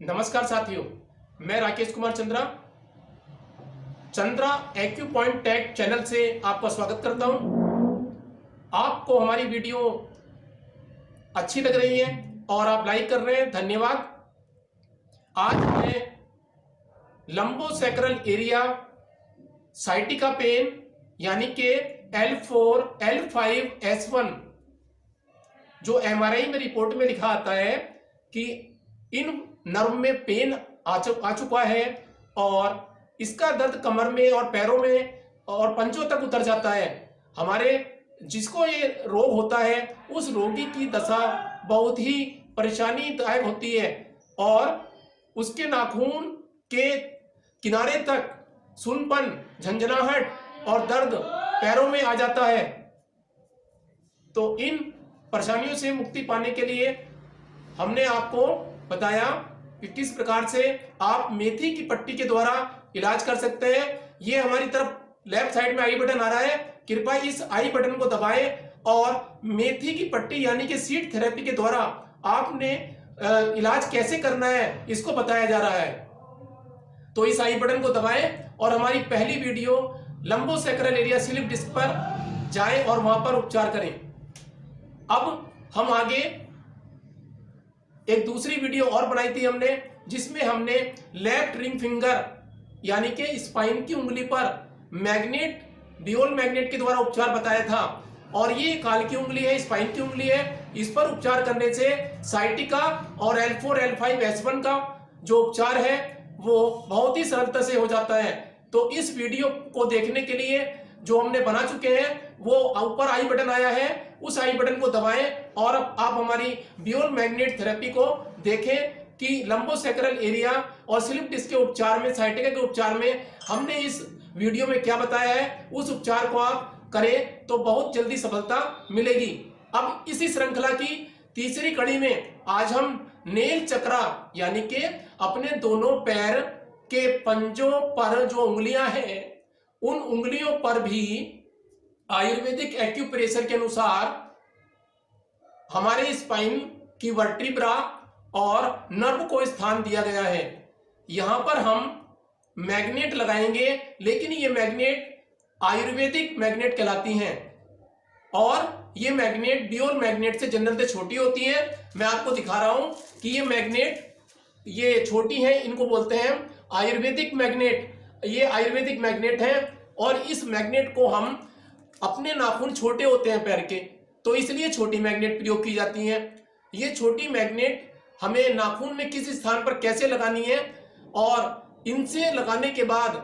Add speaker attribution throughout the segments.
Speaker 1: नमस्कार साथियों, मैं Rakesh Kumar Chandra acupoint take channel से आपका स्वागत करता हूं। आपको हमारी वीडियो अच्छी लग रही है और आप लाइक कर रहे हैं, धन्यवाद। आज मैं लंबोसेक्रल एरिया साइटिका पेन यानी कि L4 L5 S1 जो MRI में रिपोर्ट में लिखा आता है कि इन नर्व में पेन आ चुका है और इसका दर्द कमर में और पैरों में और पंजों तक उतर जाता है। हमारे जिसको ये रोग होता है उस रोगी की दशा बहुत ही परेशानीदायक होती है और उसके नाखून के किनारे तक सुनपन, झंझनाहट और दर्द पैरों में आ जाता है। तो इन परेशानियों से मुक्ति पाने के लिए हमने आपको बताया कि किस प्रकार से आप मेथी की पट्टी के द्वारा इलाज कर सकते हैं। ये हमारी तरफ लेफ्ट साइड में आई बटन आ रहा है, कृपया इस आई बटन को दबाएं और मेथी की पट्टी यानी कि सीड थेरेपी के द्वारा आपने इलाज कैसे करना है इसको बताया जा रहा है। तो इस आई बटन को दबाएं और हमारी पहली video lumbosacral area slip disc पर जाएं और वहां पर उपचार करें। अब हम आगे एक दूसरी वीडियो और बनाई थी हमने, जिसमें हमने लेफ्ट रिंग फिंगर यानी कि स्पाइन की उंगली पर मैग्नेट, ड्यूल मैग्नेट के द्वारा उपचार बताया था। और ये काल की उंगली है, स्पाइन की उंगली है, इस पर उपचार करने से साइटिका और L4 L5 S1 का जो उपचार है वो बहुत ही सरलता से हो जाता है। तो इस वीडियो को देखने के लिए जो हमने बना चुके हैं वो ऊपर आई बटन आया है, उस आई बटन को दबाएं और आप हमारी ड्यूल मैग्नेट थेरेपी को देखें कि लंबोसेक्रल एरिया और स्लिप डिस्क के उपचार में, साइटिका के उपचार में हमने इस वीडियो में क्या बताया है, उस उपचार को आप करें तो बहुत जल्दी सफलता मिलेगी। अब इसी श्रृंखला की तीसरी कड़ी में आज हम नेल चक्रा यानी कि अपने दोनों पैर के पंजों पर जो उंगलियां हैं उन उंगलियों पर भी आयुर्वेदिक एक्यूप्रेशर के अनुसार हमारे स्पाइन की वर्टिब्रा और नर्व को स्थान दिया गया है। यहां पर हम मैग्नेट लगाएंगे, लेकिन ये मैग्नेट आयुर्वेदिक मैग्नेट कहलाती हैं और ये मैग्नेट ड्यूल मैग्नेट से जनरल से छोटी होती है। मैं आपको दिखा रहा हूं कि ये मैग्नेट ये छोटी है, इनको बोलते हैं आयुर्वेदिक मैग्नेट। ये आयुर्वेदिक मैग्नेट है और इस मैग्नेट को हम अपने नाखून छोटे होते हैं पैर के, तो इसलिए छोटी मैग्नेट प्रयोग की जाती है। ये छोटी मैग्नेट हमें नाखून में किस स्थान पर कैसे लगानी है और इनसे लगाने के बाद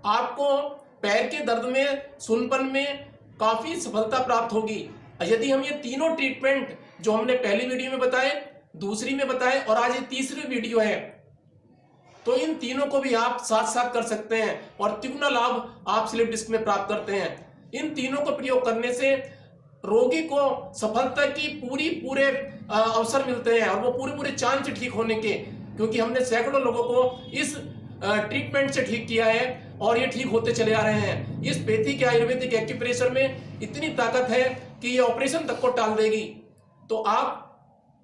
Speaker 1: आपको पैर के दर्द में, सुनपन में काफी सफलता प्राप्त होगी। यदि हम ये तीनों ट्रीटमेंट जो हमने पहली वीडियो में बताए, दूसरी में बताए और आज ये तीसरी वीडियो है, तो इन तीनों को भी आप साथ साथ कर सकते हैं और तिगुना लाभ आप स्लिप डिस्क में प्राप्त करते हैं। इन तीनों को प्रयोग करने से रोगी को सफलता की पूरे अवसर मिलते हैं और वो पूरे चांस ठीक होने के, क्योंकि हमने सैकड़ों लोगों को इस ट्रीटमेंट से ठीक किया है और ये ठीक होते चले आ रहे हैं। इस पेथी के आयुर्वेदिक एक्यूप्रेशर में इतनी ताकत है कि ये ऑपरेशन तक को टाल देगी। तो आप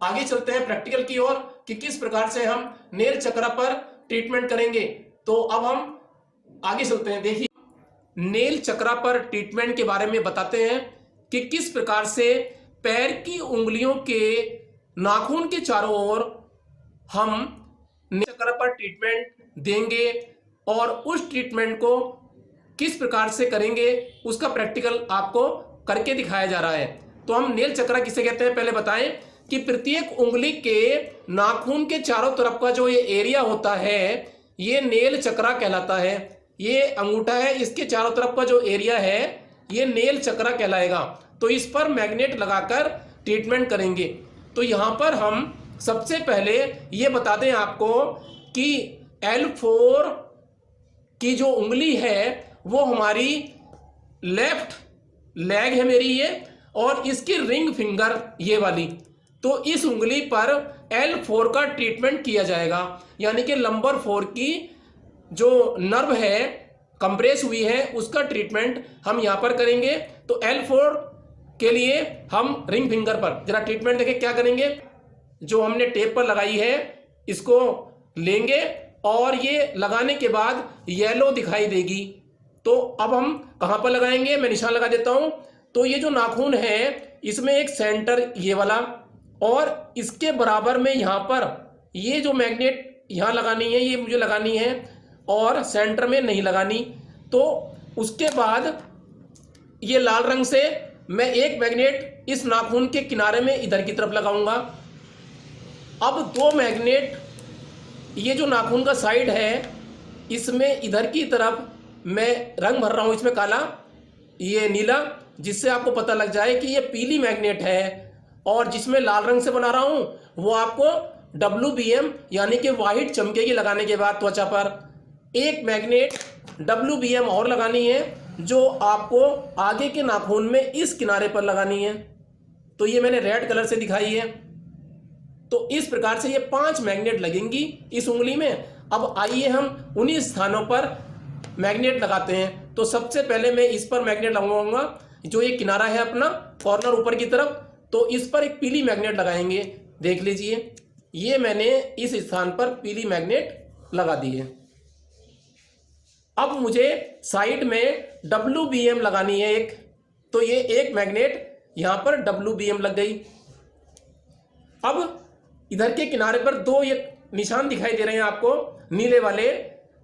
Speaker 1: आगे चलते हैं प्रैक्टिकल की ओर कि किस प्रकार से हम नेल चक्रा पर ट्रीटमेंट करेंगे। तो अब हम आगे चलते हैं। देखिए, नेल चक्रा पर ट्रीटमेंट के बारे में बताते हैं कि किस प्रकार से पैर की उंगलियों के नाखून के चारों ओर हम नेल चक्रा पर ट्रीटमेंट देंगे और उस ट्रीटमेंट को किस प्रकार से करेंगे उसका प्रैक्टिकल आपको करके दिखाया जा रहा है। तो हम नेल चक्रा किसे कहते हैं पहले बताएं कि प्रत्येक उंगली के नाखून के चारों तरफ का जो ये एरिया होता है ये नेल चक्रा कहलाता है। ये अंगूठा है, इसके चारों तरफ का जो एरिया है ये नेल चक्रा कहलाएगा। तो इस पर मैग्नेट लगाकर ट्रीटमेंट करेंगे। तो यहां पर हम सबसे पहले ये बता दें आपको कि L4 की जो उंगली है वो हमारी लेफ्ट लेग है मेरी ये, और इसकी रिंग फिंगर ये वाली। तो इस उंगली पर L4 का ट्रीटमेंट किया जाएगा, यानी कि नंबर 4 की जो नर्व है कंप्रेस हुई है उसका ट्रीटमेंट हम यहां पर करेंगे। तो L4 के लिए हम रिंग फिंगर पर जरा ट्रीटमेंट देखें क्या करेंगे। जो हमने टेप पर लगाई है इसको लेंगे और ये लगाने के बाद येलो दिखाई देगी। तो अब हम कहाँ पर लगाएंगे, मैं निशान लगा देता हूँ। तो ये जो नाखून है इसमें एक सेंटर ये वाला, और इसके बराबर में यहाँ पर ये जो मैग्नेट यहाँ लगानी है, ये मुझे लगानी है और सेंटर में नहीं लगानी। तो उसके बाद ये लाल रंग से मैं एक मैग्नेट इस नाखून के किनारे में इधर की तरफ लगाऊंगा। अब दो मैग्नेट ये जो नाखून का साइड है इसमें इधर की तरफ मैं रंग भर रहा हूँ, इसमें काला, ये नीला, जिससे आपको पता लग जाए कि ये पीली मैग्नेट है। और जिसमें लाल रंग से बना रहा हूँ वो आपको WBM यानी कि वाइट चमकेगी लगाने के बाद त्वचा पर। एक मैग्नेट WBM और लगानी है जो आपको आगे के नाखून में इस किनारे पर लगानी है। तो ये मैंने रेड कलर से दिखाई है। तो इस प्रकार से ये 5 मैग्नेट लगेंगी इस उंगली में। अब आइए हम उन्हीं स्थानों पर मैग्नेट लगाते हैं। तो सबसे पहले मैं इस पर मैग्नेट लगाऊंगा, जो ये किनारा है अपना कॉर्नर ऊपर की तरफ। तो इस पर एक पीली मैग्नेट लगाएंगे, देख लीजिए ये मैंने इस स्थान पर पीली मैग्नेट लगा दी है। अब मुझे साइड में WBM लगानी है एक। तो ये एक मैग्नेट यहां पर WBM लग गई। अब इधर के किनारे पर दो ये निशान दिखाई दे रहे हैं आपको नीले वाले।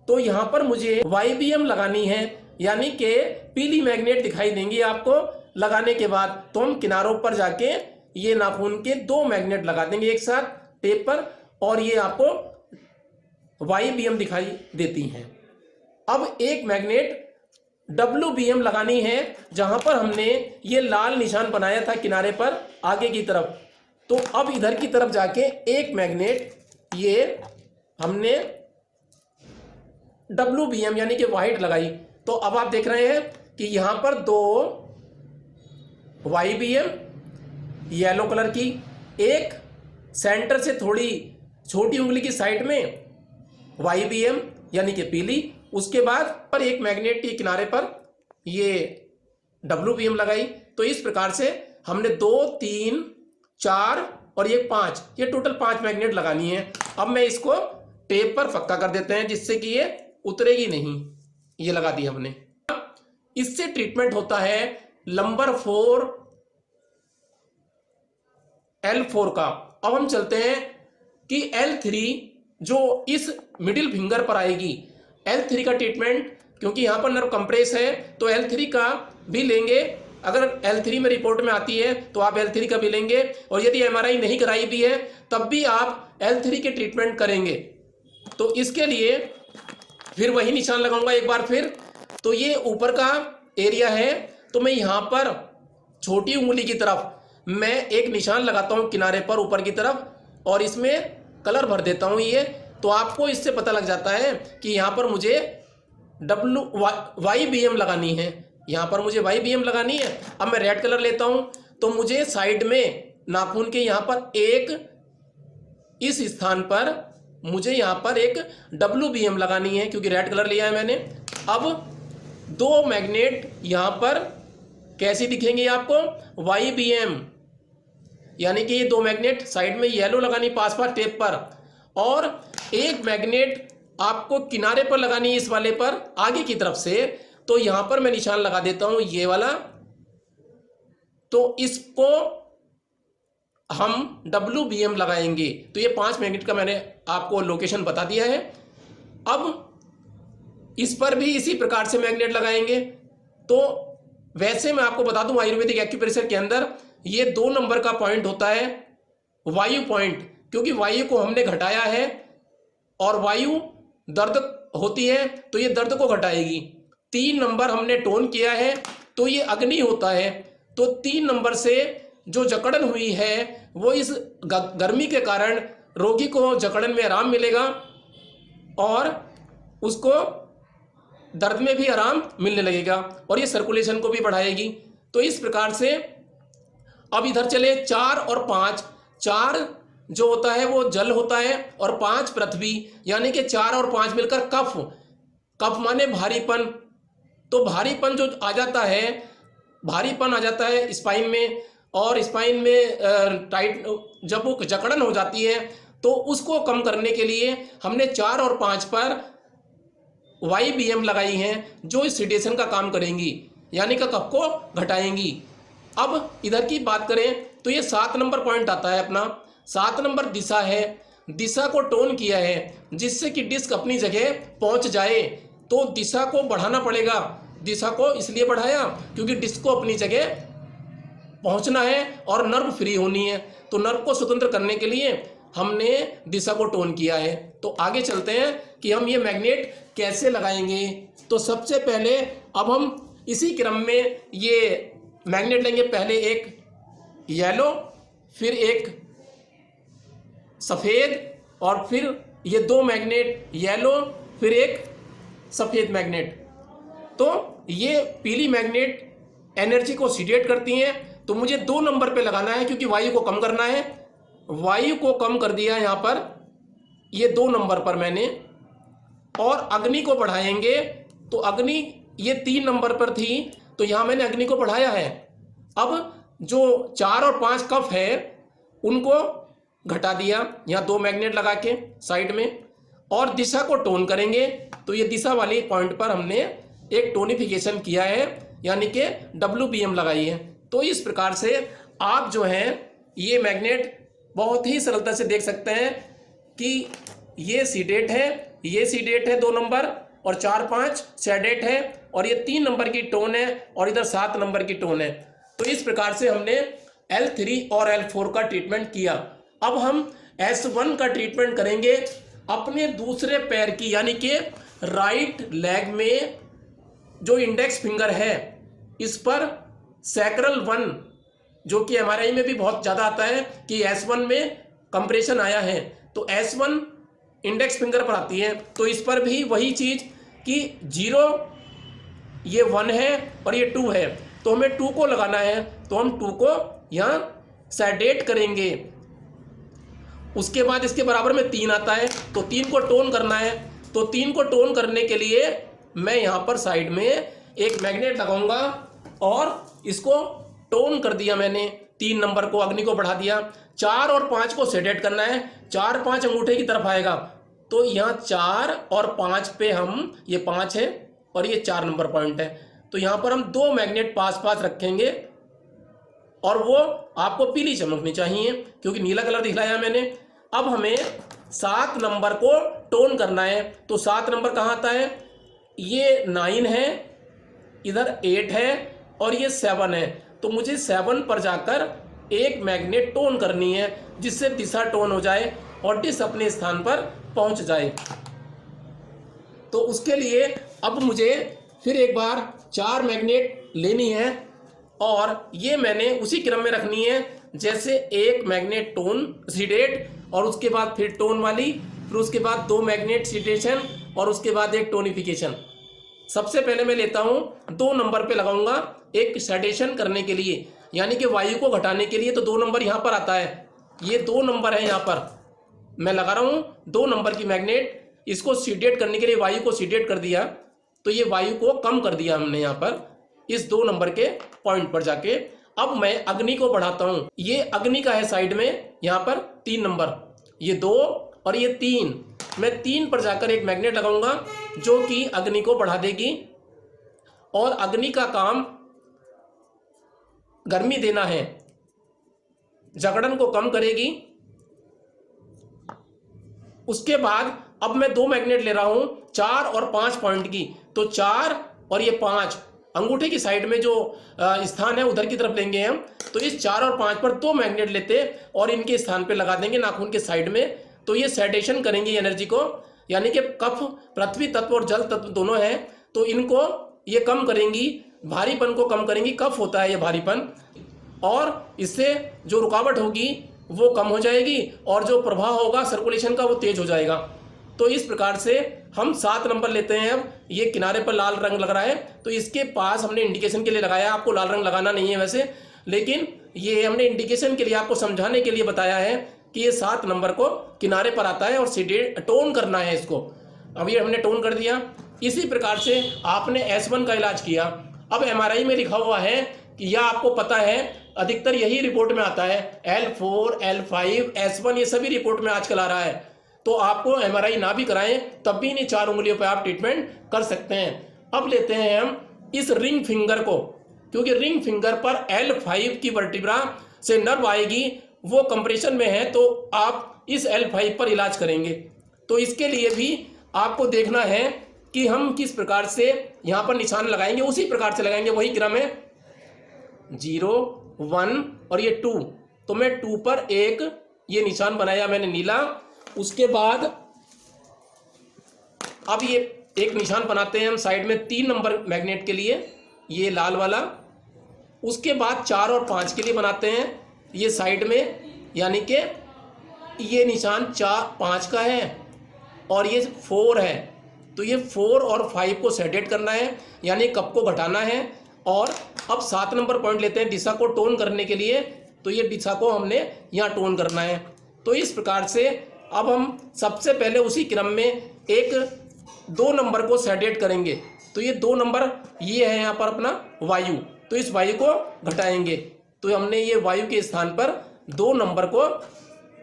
Speaker 1: तो यहां पर मुझे YBM लगानी है, यानी कि पीली मैग्नेट दिखाई देंगी आपको लगाने के बाद। तो हम किनारों पर जाके ये नाखून के 2 मैग्नेट लगा देंगे एक साथ टेप पर, और ये आपको YBM दिखाई देती हैं। अब एक मैग्नेट WBM लगानी है जहां पर हमने ये लाल निशान बनाया था किनारे पर आगे की तरफ। तो अब इधर की तरफ जाके एक मैग्नेट ये हमने WBM यानी कि वाइट लगाई। तो अब आप देख रहे हैं कि यहां पर 2 YBM येलो कलर की, एक सेंटर से थोड़ी छोटी उंगली की साइड में YBM यानी कि पीली, उसके बाद पर एक मैग्नेट के किनारे पर ये WBM लगाई। तो इस प्रकार से हमने 2, 3, 4 और ये 5, ये टोटल 5 मैग्नेट लगानी है। अब मैं इसको टेप पर पक्का कर देते हैं जिससे कि ये उतरेगी नहीं। ये लगा दी हमने। इससे ट्रीटमेंट होता है नंबर 4 L4 का। अब हम चलते हैं कि L3 जो इस मिडिल फिंगर पर आएगी, L3 का ट्रीटमेंट, क्योंकि यहां पर नर्व कंप्रेस है तो L3 का भी लेंगे। अगर L3 में रिपोर्ट में आती है तो आप L3 का भी लेंगे, और यदि MRI नहीं कराई भी है तब भी आप L3 के ट्रीटमेंट करेंगे। तो इसके लिए फिर वही निशान लगाऊंगा एक बार फिर। तो ये ऊपर का एरिया है, तो मैं यहां पर छोटी उंगली की तरफ मैं एक निशान लगाता हूं किनारे पर ऊपर की तरफ, और इसमें कलर भर देता हूं ये। तो आपको इससे पता लग जाता है कि यहां पर मुझे YBM लगानी है, यहां पर मुझे YBM लगानी है। अब मैं रेड कलर लेता हूं, तो मुझे साइड में नाखून के यहां पर एक, इस स्थान पर मुझे यहां पर एक WBM लगानी है, क्योंकि रेड कलर लिया है मैंने। अब 2 मैग्नेट यहां पर कैसी दिखेंगे आपको, YBM यानी कि ये 2 मैग्नेट साइड में येलो लगानी पास पास टेप पर, और एक मैग्नेट आपको किनारे पर लगानी है इस वाले पर आगे की तरफ से। तो यहां पर मैं निशान लगा देता हूं ये वाला। तो इसको हम WBM लगाएंगे। तो ये 5 मैग्नेट का मैंने आपको लोकेशन बता दिया है। अब इस पर भी इसी प्रकार से मैग्नेट लगाएंगे। तो वैसे मैं आपको बता दूं आयुर्वेदिक एक्यूप्रेशर के अंदर ये 2 नंबर का पॉइंट होता है वायु पॉइंट, क्योंकि वायु को हमने घटाया है और वायु दर्द होती है तो ये दर्द को घटाएगी। 3 नंबर हमने टोन किया है तो ये अग्नि होता है। तो 3 नंबर से जो जकड़न हुई है वो इस गर्मी के कारण रोगी को जकड़न में आराम मिलेगा और उसको दर्द में भी आराम मिलने लगेगा, और ये सर्कुलेशन को भी बढ़ाएगी। तो इस प्रकार से अब इधर चले 4 और 5। 4 जो होता है वो जल होता है और 5 पृथ्वी, यानी कि 4 और 5 मिलकर कफ। कफ माने भारीपन। तो भारीपन जो आ जाता है, भारीपन आ जाता है स्पाइन में, और स्पाइन में टाइट जब वो जकड़न हो जाती है तो उसको कम करने के लिए हमने 4 और 5 पर YBM लगाई हैं जो इस रेडिएशन का काम करेंगी, यानी कि कफ को घटाएंगी। अब इधर की बात करें तो ये 7 नंबर पॉइंट आता है अपना। 7 नंबर दिशा है, दिशा को टोन किया है जिससे कि डिस्क अपनी जगह पहुंच जाए। तो दिशा को बढ़ाना पड़ेगा। दिशा को इसलिए बढ़ाया क्योंकि डिस्क को अपनी जगह पहुंचना है और नर्व फ्री होनी है। तो नर्व को स्वतंत्र करने के लिए हमने दिशा को टोन किया है। तो आगे चलते हैं कि हम ये मैग्नेट कैसे लगाएंगे। तो सबसे पहले अब हम इसी क्रम में ये मैग्नेट लेंगे। पहले एक येलो, फिर एक सफ़ेद, और फिर ये 2 मैग्नेट येलो, फिर एक सफ़ेद मैग्नेट। तो ये पीली मैग्नेट एनर्जी को सीडिएट करती हैं। तो मुझे 2 नंबर पे लगाना है क्योंकि वायु को कम करना है। वायु को कम कर दिया यहाँ पर, ये 2 नंबर पर मैंने। और अग्नि को बढ़ाएंगे तो अग्नि ये 3 नंबर पर थी, तो यहाँ मैंने अग्नि को बढ़ाया है। अब जो 4 और 5 कफ है उनको घटा दिया, यहाँ 2 मैग्नेट लगा के साइड में। और दिशा को टोन करेंगे तो ये दिशा वाली पॉइंट पर हमने एक टोनिफिकेशन किया है, यानी कि WBM लगाई है। तो इस प्रकार से आप जो है ये मैग्नेट बहुत ही सरलता से देख सकते हैं कि ये सीडेट है, ये सीडेट है 2 नंबर, और 4, 5 सैडेट है, और ये 3 नंबर की टोन है, और इधर 7 नंबर की टोन है। तो इस प्रकार से हमने L3 और L4 का ट्रीटमेंट किया। अब हम S1 का ट्रीटमेंट करेंगे अपने दूसरे पैर की, यानी कि राइट लेग में जो इंडेक्स फिंगर है इस पर सैक्रल 1, जो कि MRI में भी बहुत ज़्यादा आता है कि S1 में कंप्रेशन आया है। तो S1 इंडेक्स फिंगर पर आती है। तो इस पर भी वही चीज़ कि 0, ये 1 है और ये 2 है, तो हमें 2 को लगाना है। तो हम 2 को यहाँ सैडेट करेंगे। उसके बाद इसके बराबर में 3 आता है, तो 3 को टोन करना है। तो 3 को टोन करने के लिए मैं यहाँ पर साइड में एक मैग्नेट लगाऊंगा और इसको टोन कर दिया मैंने। 3 नंबर को, अग्नि को बढ़ा दिया। 4 और 5 को सेडेट करना है। 4, 5 अंगूठे की तरफ आएगा। तो यहाँ 4 और 5 पे हम, ये 5 है और ये 4 नंबर पॉइंट है, तो यहाँ पर हम 2 मैग्नेट पास पास रखेंगे। और वो आपको पीली चमकनी चाहिए क्योंकि नीला कलर दिखलाया मैंने। अब हमें 7 नंबर को टोन करना है। तो 7 नंबर कहाँ आता है? ये 9 है, इधर 8 है और ये 7 है। तो मुझे 7 पर जाकर एक मैग्नेट टोन करनी है जिससे दिशा टोन हो जाए और डिस्क अपने स्थान पर पहुंच जाए। तो उसके लिए अब मुझे फिर एक बार 4 मैग्नेट लेनी है और ये मैंने उसी क्रम में रखनी है जैसे एक मैग्नेट टोन सीडेट, और उसके बाद फिर टोन वाली, फिर उसके बाद 2 मैग्नेट सीडेशन, और उसके बाद एक टोनिफिकेशन। सबसे पहले मैं लेता हूँ 2 नंबर पे लगाऊंगा एक सेडेशन करने के लिए, यानी कि वायु को घटाने के लिए। तो 2 नंबर यहाँ पर आता है, ये 2 नंबर है, यहाँ पर मैं लगा रहा हूँ 2 नंबर की मैग्नेट। इसको सीडेट करने के लिए वायु को सीडेट कर दिया, तो ये वायु को कम कर दिया हमने यहाँ पर इस 2 नंबर के पॉइंट पर जाके। अब मैं अग्नि को बढ़ाता हूँ। ये अग्नि का है साइड में, यहाँ पर 3 नंबर, ये 2 और ये 3। मैं 3 पर जाकर एक मैग्नेट लगाऊंगा जो कि अग्नि को बढ़ा देगी, और अग्नि का काम गर्मी देना है, जकड़न को कम करेगी। उसके बाद अब मैं 2 मैग्नेट ले रहा हूं 4 और 5 पॉइंट की। तो 4 और ये 5 अंगूठे की साइड में जो स्थान है उधर की तरफ लेंगे हम। तो इस 4 और 5 पर 2 मैग्नेट लेते और इनके स्थान पे लगा देंगे नाखून के साइड में। तो ये सेडेशन करेंगे एनर्जी को, यानी कि कफ पृथ्वी तत्व और जल तत्व दोनों हैं, तो इनको ये कम करेंगी, भारीपन को कम करेंगी। कफ होता है ये भारीपन, और इससे जो रुकावट होगी वो कम हो जाएगी और जो प्रभाव होगा सर्कुलेशन का वो तेज हो जाएगा। तो इस प्रकार से हम 7 नंबर लेते हैं। अब ये किनारे पर लाल रंग लग रहा है, तो इसके पास हमने इंडिकेशन के लिए लगाया। आपको लाल रंग लगाना नहीं है वैसे, लेकिन ये हमने इंडिकेशन के लिए आपको समझाने के लिए बताया है कि ये 7 नंबर को किनारे पर आता है और सीडेट टोन करना है इसको। अब ये हमने टोन कर दिया। इसी प्रकार से आपने S1 का इलाज किया। अब MRI में लिखा हुआ है कि यह आपको पता है अधिकतर यही रिपोर्ट में आता है। L4, L5, S1 ये सभी रिपोर्ट में आजकल आ रहा है। तो आपको MRI ना भी कराएं तब भी इन 4 उंगलियों पर आप ट्रीटमेंट कर सकते हैं। अब लेते हैं हम इस रिंग फिंगर को, क्योंकि रिंग फिंगर पर L5 की वर्टिब्रा से नर्व आएगी, वो कंप्रेशन में है, तो आप इस L5 पर इलाज करेंगे। तो इसके लिए भी आपको देखना है कि हम किस प्रकार से यहाँ पर निशान लगाएंगे, उसी प्रकार से लगाएंगे। वही क्रम है 0, 1 और ये 2। तो मैं 2 पर एक ये निशान बनाया मैंने नीला। उसके बाद अब ये एक निशान बनाते हैं हम साइड में 3 नंबर मैग्नेट के लिए, ये लाल वाला। उसके बाद 4 और 5 के लिए बनाते हैं ये साइड में, यानी कि ये निशान 4, 5 का है और ये 4 है। तो ये 4 और 5 को सेडेट करना है, यानी कप को घटाना है। और अब 7 नंबर पॉइंट लेते हैं दिशा को टोन करने के लिए। तो ये दिशा को हमने यहाँ टोन करना है। तो इस प्रकार से अब हम सबसे पहले उसी क्रम में एक 2 नंबर को सेडेट करेंगे। तो ये 2 नंबर ये है यहाँ पर अपना वायु, तो इस वायु को घटाएंगे। तो हमने ये वायु के स्थान पर 2 नंबर को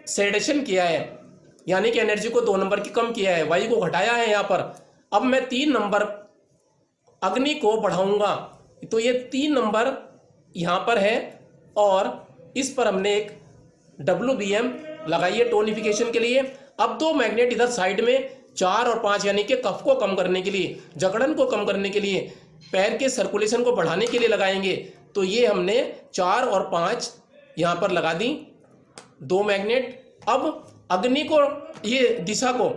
Speaker 1: सेडेशन किया है, यानी कि एनर्जी को 2 नंबर की कम किया है, वायु को घटाया है यहाँ पर। अब मैं 3 नंबर अग्नि को बढ़ाऊंगा। तो ये 3 नंबर यहाँ पर है और इस पर हमने एक WBM लगाई है टोनिफिकेशन के लिए। अब 2 मैग्नेट इधर साइड में 4 और 5, यानी कि कफ को कम करने के लिए, जकड़न को कम करने के लिए, पैर के सर्कुलेशन को बढ़ाने के लिए लगाएंगे। तो ये हमने 4 और 5 यहाँ पर लगा दी 2 मैग्नेट। अब अग्नि को, ये दिशा को,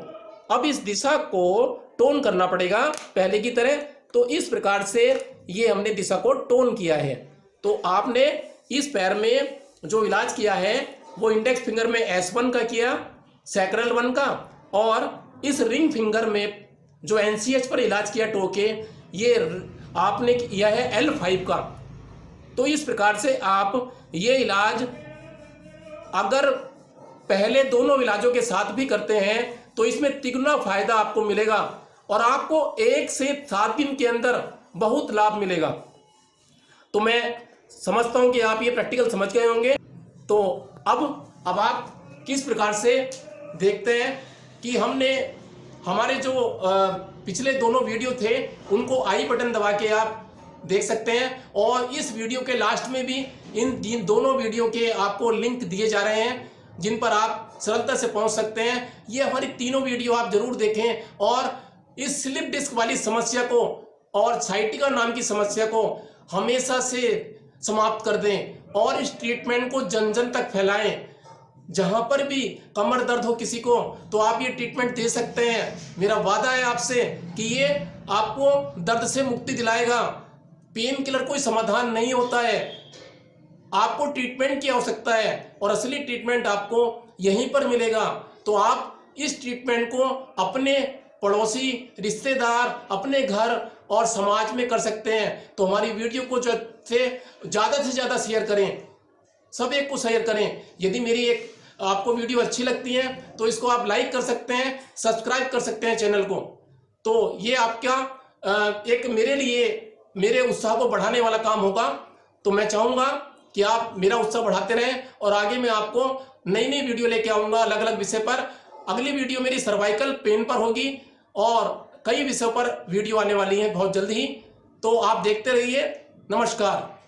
Speaker 1: अब इस दिशा को टोन करना पड़ेगा पहले की तरह। तो इस प्रकार से ये हमने दिशा को टोन किया है। तो आपने इस पैर में जो इलाज किया है वो इंडेक्स फिंगर में S1 का किया, सैक्रल 1 का, और इस रिंग फिंगर में जो NCH पर इलाज किया टो के, ये आपने किया है L5 का। तो इस प्रकार से आप ये इलाज अगर पहले दोनों इलाजों के साथ भी करते हैं तो इसमें तिगुना फायदा आपको मिलेगा और आपको 1 से 7 दिन के अंदर बहुत लाभ मिलेगा। तो मैं समझता हूं कि आप ये प्रैक्टिकल समझ गए होंगे। तो अब आप किस प्रकार से देखते हैं कि हमने हमारे जो पिछले दोनों वीडियो थे उनको आई बटन दबा के आप देख सकते हैं, और इस वीडियो के लास्ट में भी इन दोनों वीडियो के आपको लिंक दिए जा रहे हैं जिन पर आप सरलता से पहुंच सकते हैं। ये हमारी तीनों वीडियो आप जरूर देखें और इस स्लिप डिस्क वाली समस्या को और साइटिका नाम की समस्या को हमेशा से समाप्त कर दें और इस ट्रीटमेंट को जन जन तक फैलाएं। जहां पर भी कमर दर्द हो किसी को तो आप ये ट्रीटमेंट दे सकते हैं। मेरा वादा है आपसे कि ये आपको दर्द से मुक्ति दिलाएगा। पेन किलर कोई समाधान नहीं होता है, आपको ट्रीटमेंट की आवश्यकता है और असली ट्रीटमेंट आपको यहीं पर मिलेगा। तो आप इस ट्रीटमेंट को अपने पड़ोसी, रिश्तेदार, अपने घर और समाज में कर सकते हैं। तो हमारी वीडियो को ज़्यादा से ज़्यादा शेयर करें, सब एक को शेयर करें। यदि मेरी एक आपको वीडियो अच्छी लगती है तो इसको आप लाइक कर सकते हैं, सब्सक्राइब कर सकते हैं चैनल को। तो ये आपका एक मेरे लिए मेरे उत्साह को बढ़ाने वाला काम होगा। तो मैं चाहूँगा कि आप मेरा उत्साह बढ़ाते रहें और आगे मैं आपको नई नई वीडियो लेके आऊँगा अलग अलग विषय पर। अगली वीडियो मेरी सर्वाइकल पेन पर होगी और कई विषयों पर वीडियो आने वाली है बहुत जल्द ही। तो आप देखते रहिए। नमस्कार।